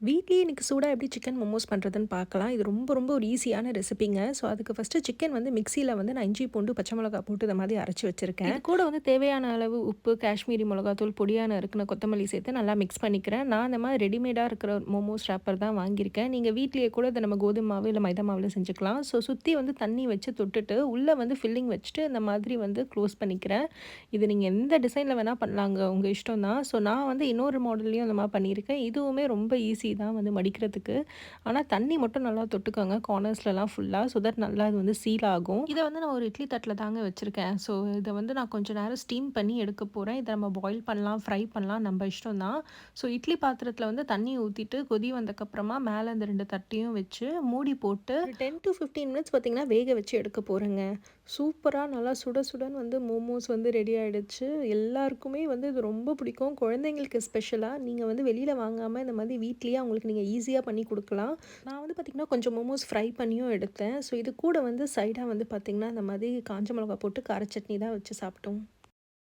வீட்லயே இன்னைக்கு சூடா எப்படி சிக்கன் மோமோஸ் பண்ணுறதுன்னு பார்க்கலாம். இது ரொம்ப ரொம்ப ஒரு ஈஸியான ரெசிபிங்க. ஸோ அதுக்கு ஃபஸ்ட்டு சிக்கன் வந்து மிக்ஸியில வந்து நான் இஞ்சி, பூண்டு, பச்சை மிளகா போட்டு இந்த மாதிரி அரைச்சு வச்சிருக்கேன். இது கூட வந்து தேவையான அளவு உப்பு, காஷ்மீரி மிளகாத்தூள், பொடியா நறுக்குன கொத்தமல்லி சேர்த்து நல்லா மிக்ஸ் பண்ணிக்கிறேன். நான் இந்த மாதிரி ரெடிமேடா இருக்கிற மோமோஸ் ரேப்பர் தான் வாங்கியிருக்கேன். நீங்க வீட்லயே கூட இத நம்ம கோதுமை மாவு, இல்ல மைதா மாவுல செஞ்சுக்கலாம். ஸோ சுத்தி வந்து தண்ணி வச்சு தொட்டுட்டு, உள்ள வந்து ஃபில்லிங் வச்சுட்டு இந்த மாதிரி வந்து க்ளோஸ் பண்ணிக்கிறேன். இது நீங்க எந்த டிசைன்ல வேணா பண்ணலாங்க. உங்க இஷ்டம் தான். ஸோ நான் வந்து இன்னொரு மாடல்லயும் அந்த மாரி பண்ணியிருக்கேன். இதுவுமே ரொம்ப ஈஸி தான் வந்து மடிக்கிறதுக்கு. ஆனா தண்ணி மட்டும் நல்லா தொட்டுக்கோங்க. கார்னர்ஸ்லலாம் ஃபுல்லா. ஸோ தட் நல்லா அது வந்து சீல் ஆகும். இத வந்து நான் ஒரு இட்லி தட்டுல தாங்க வச்சிருக்கேன். ஸோ இத வந்து நான் கொஞ்ச நேரம் ஸ்டீம் பண்ணி எடுக்க போறேன். இத நம்ம பாயில் பண்ணலாம், ஃப்ரை பண்ணலாம் நம்ம இஷ்டம் தான். ஸோ இட்லி பாத்திரத்துல வந்து தண்ணி ஊத்திட்டு கொதி வந்தக்கப்புறமா மேல இந்த 2 தட்டையும் வச்சு மூடி போட்டு ஒரு 10 டூ 15 மினிட்ஸ் பார்த்தீங்கன்னா வேக வச்சு எடுக்க போறேங்க. சூப்பரா நல்லா சுட சுடன்னு வந்து மோமோஸ் வந்து ரெடி ஆயிடுச்சு. எல்லாருக்குமே வந்து இது ரொம்ப பிடிக்கும். குழந்தைங்களுக்கு ஸ்பெஷலா நீங்க வந்து வெளியில வாங்காம இந்த மாதிரி வீட்லயே அவங்களுக்கு நீங்க ஈஸியா பண்ணி குடுக்கலாம். நான் வந்து பார்த்தீங்கன்னா, கொஞ்சம் மோமோஸ் ஃப்ரை பண்ணியும் எடுத்தேன். ஸோ இது கூட வந்து சைடா வந்து பார்த்தீங்கன்னா, இந்த மாதிரி காஞ்ச மிளகா போட்டு கார சட்னி தான் வச்சு சாப்பிட்டோம்.